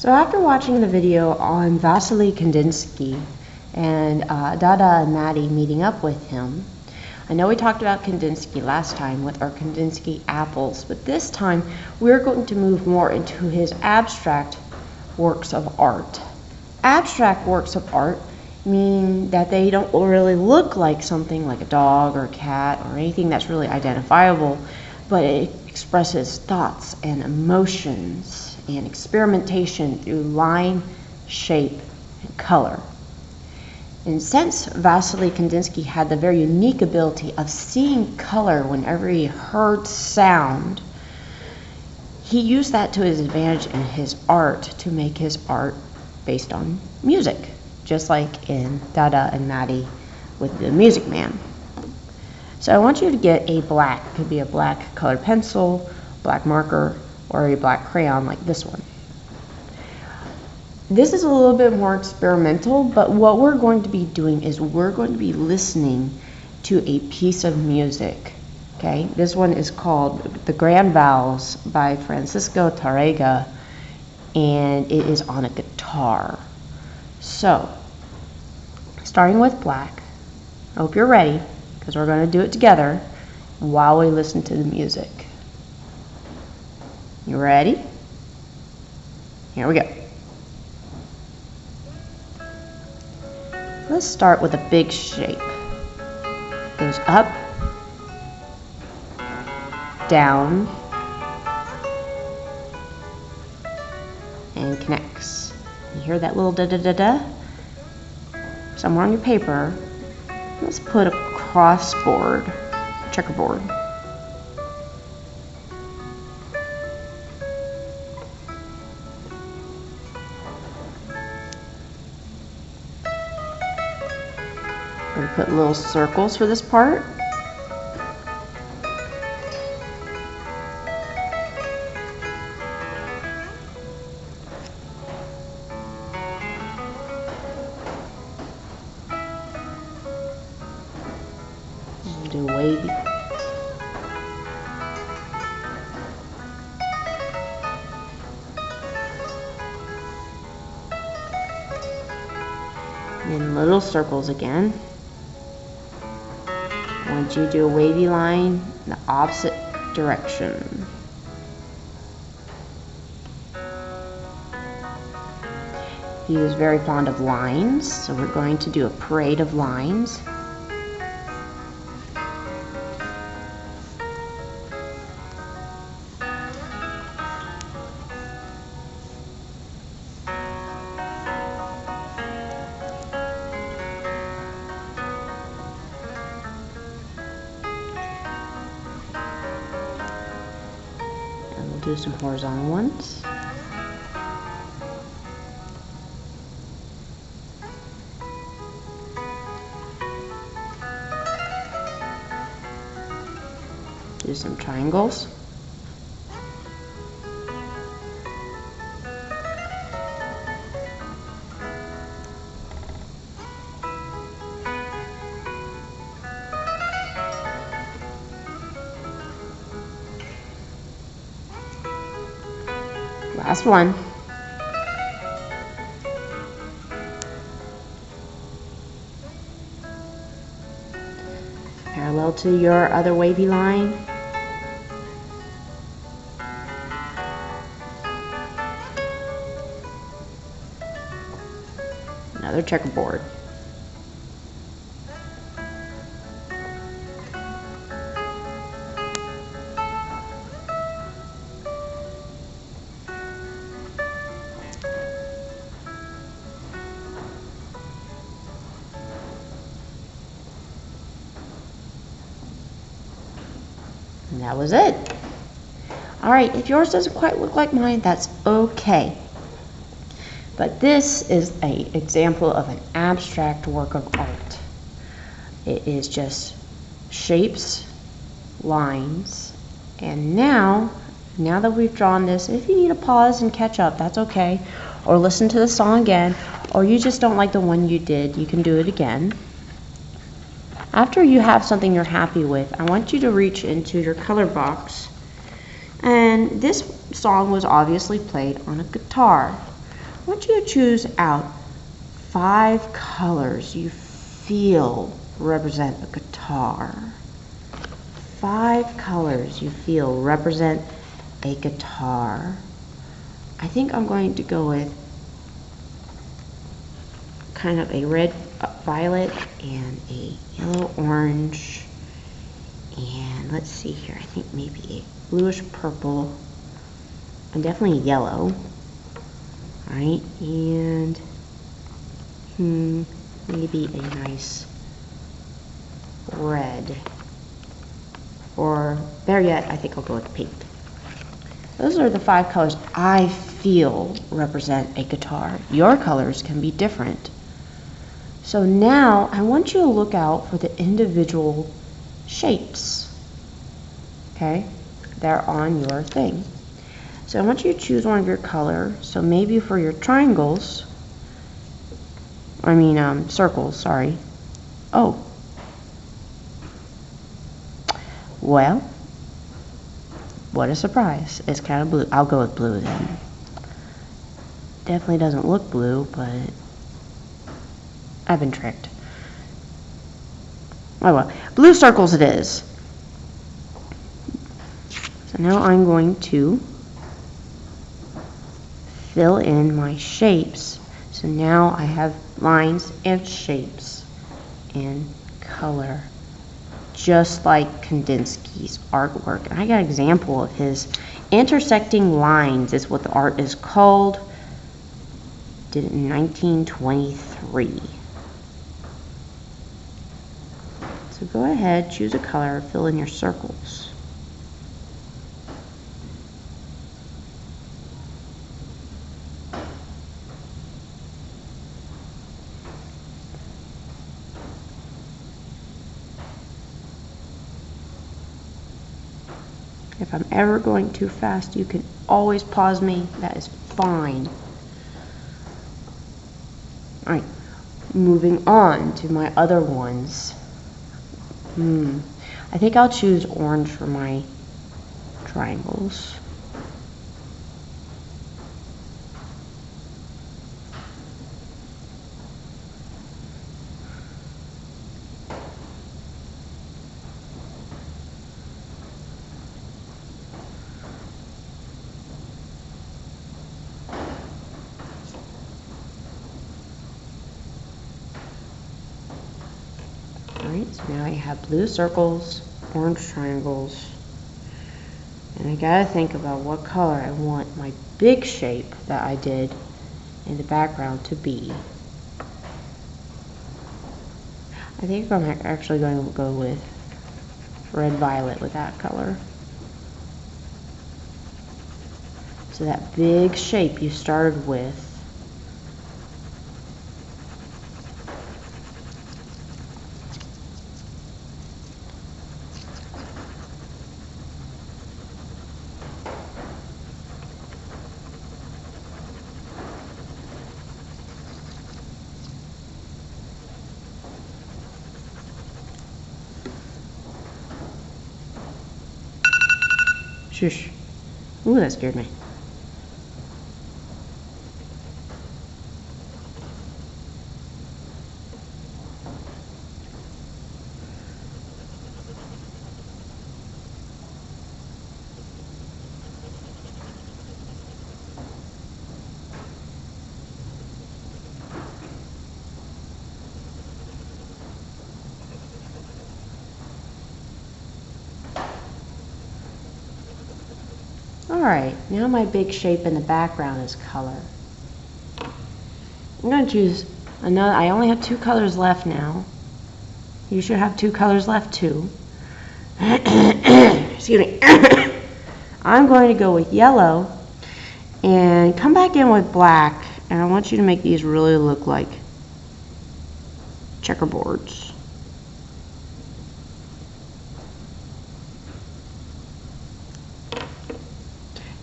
So after watching the video on Vasily Kandinsky and Dada and Maddie meeting up with him, I know we talked about Kandinsky last time with our Kandinsky apples, but this time we're going to move more into his abstract works of art. Abstract works of art mean that they don't really look like something like a dog or a cat or anything that's really identifiable, but it expresses thoughts and emotions and experimentation through line, shape, and color. And since Vasily Kandinsky had the very unique ability of seeing color whenever he heard sound, he used that to his advantage in his art to make his art based on music, just like in Dada and Maddie with the Music Man. So I want you to get a black, it could be a black colored pencil, black marker, or a black crayon like this one. This is a little bit more experimental, but what we're going to be doing is we're going to be listening to a piece of music. Okay, this one is called The Grand Vals by Francisco Tárrega, and it is on a guitar. So, starting with black, I hope you're ready, because we're going to do it together while we listen to the music. You ready? Here we go. Let's start with a big shape. Goes up, down, and connects. You hear that little da-da-da-da? Somewhere on your paper, let's put a crossboard, checkerboard. We're going to put little circles for this part. Do wavy. And little circles again. I want you to do a wavy line in the opposite direction. He was very fond of lines, so we're going to do a parade of lines. Do some horizontal ones. Do some triangles. Last one. Parallel to your other wavy line. Another checkerboard. And that was it. Alright, if yours doesn't quite look like mine, that's okay. But this is an example of an abstract work of art. It is just shapes, lines, and now that we've drawn this, if you need to pause and catch up, that's okay. Or listen to the song again, or you just don't like the one you did, you can do it again. After you have something you're happy with, I want you to reach into your color box. And this song was obviously played on a guitar. I want you to choose out 5 colors you feel represent a guitar. 5 colors you feel represent a guitar. I think I'm going to go with kind of a red violet and a yellow orange, and let's see here, I think maybe a bluish purple and definitely yellow. Alright, and maybe a nice red, or better yet, I think I'll go with pink. Those are the 5 colors I feel represent a guitar. Your colors can be different. So now I want you to look out for the individual shapes, okay, that are on your thing. So I want you to choose one of your color. So maybe for your triangles, circles, sorry. Oh, well, what a surprise. It's kind of blue. I'll go with blue then. Definitely doesn't look blue, but I've been tricked. Oh well, blue circles it is. So now I'm going to fill in my shapes. So now I have lines and shapes and color, just like Kandinsky's artwork. And I got an example of his intersecting lines is what the art is called. Did it in 1923. So go ahead, choose a color, fill in your circles. If I'm ever going too fast, you can always pause me. That is fine. Alright, moving on to my other ones. I think I'll choose orange for my triangles. Alright, so now I have blue circles, orange triangles, and I gotta think about what color I want my big shape that I did in the background to be. I think I'm actually going to go with red violet with that color. So that big shape you started with, shush. Ooh, that scared me. Alright, now my big shape in the background is color. I'm going to choose another. I only have 2 colors left now. You should have 2 colors left too. Excuse me. I'm going to go with yellow and come back in with black, and I want you to make these really look like checkerboards.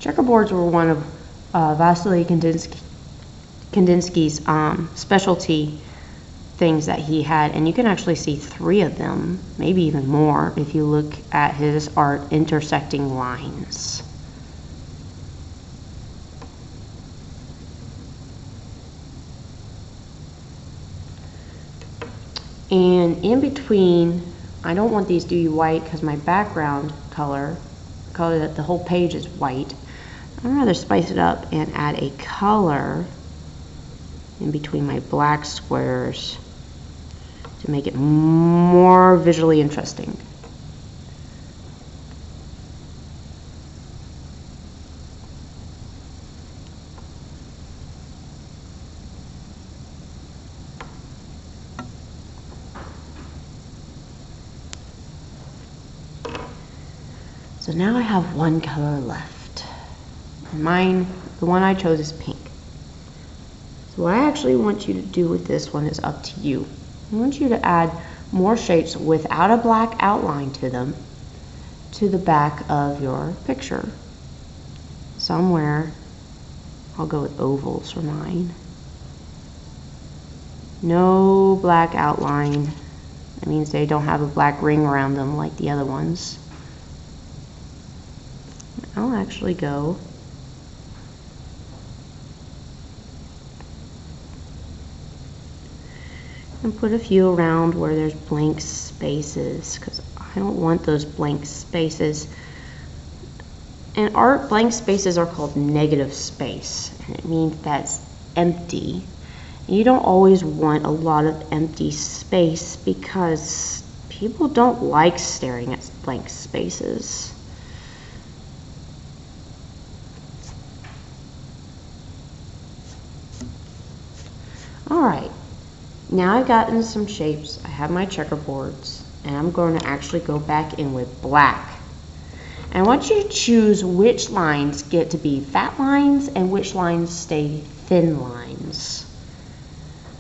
Checkerboards were one of Vasily Kandinsky's specialty things that he had, and you can actually see 3 of them, maybe even more, if you look at his art, intersecting lines. And in between, I don't want these to be white because my background color that the whole page is white. I'd rather spice it up and add a color in between my black squares to make it more visually interesting. So now I have one color left. And mine, the one I chose, is pink. So what I actually want you to do with this one is up to you. I want you to add more shapes without a black outline to them to the back of your picture. Somewhere, I'll go with ovals for mine. No black outline. That means they don't have a black ring around them like the other ones. I'll actually go and put a few around where there's blank spaces, because I don't want those blank spaces. In art, blank spaces are called negative space, and it means that's empty. And you don't always want a lot of empty space because people don't like staring at blank spaces. Alright, now I've gotten some shapes, I have my checkerboards, and I'm going to actually go back in with black. And I want you to choose which lines get to be fat lines and which lines stay thin lines.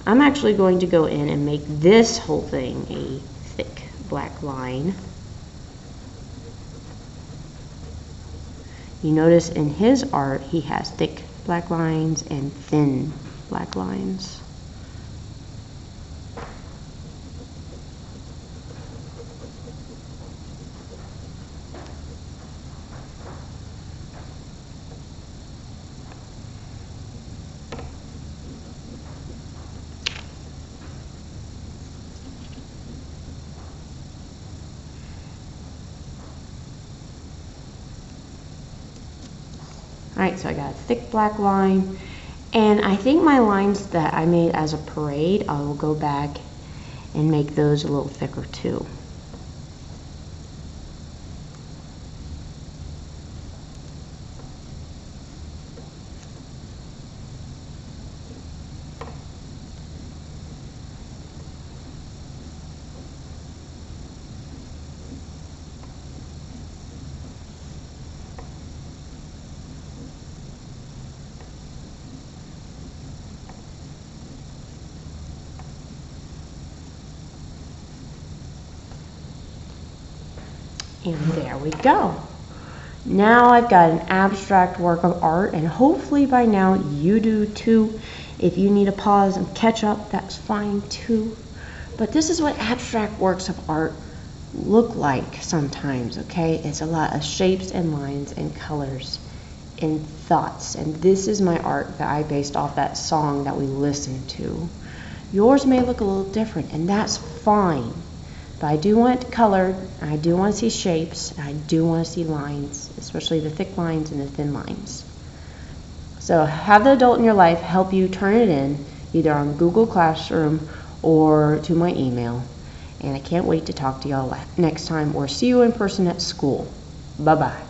I'm actually going to go in and make this whole thing a thick black line. You notice in his art he has thick black lines and thin black lines. Alright, so I got a thick black line, and I think my lines that I made as a parade, I will go back and make those a little thicker too. And there we go. Now I've got an abstract work of art, and hopefully by now you do too. If you need to pause and catch up, that's fine too. But this is what abstract works of art look like sometimes, okay? It's a lot of shapes and lines and colors and thoughts. And this is my art that I based off that song that we listened to. Yours may look a little different, and that's fine. But I do want it colored, I do want to see shapes, and I do want to see lines, especially the thick lines and the thin lines. So have the adult in your life help you turn it in, either on Google Classroom or to my email. And I can't wait to talk to y'all next time or see you in person at school. Bye-bye.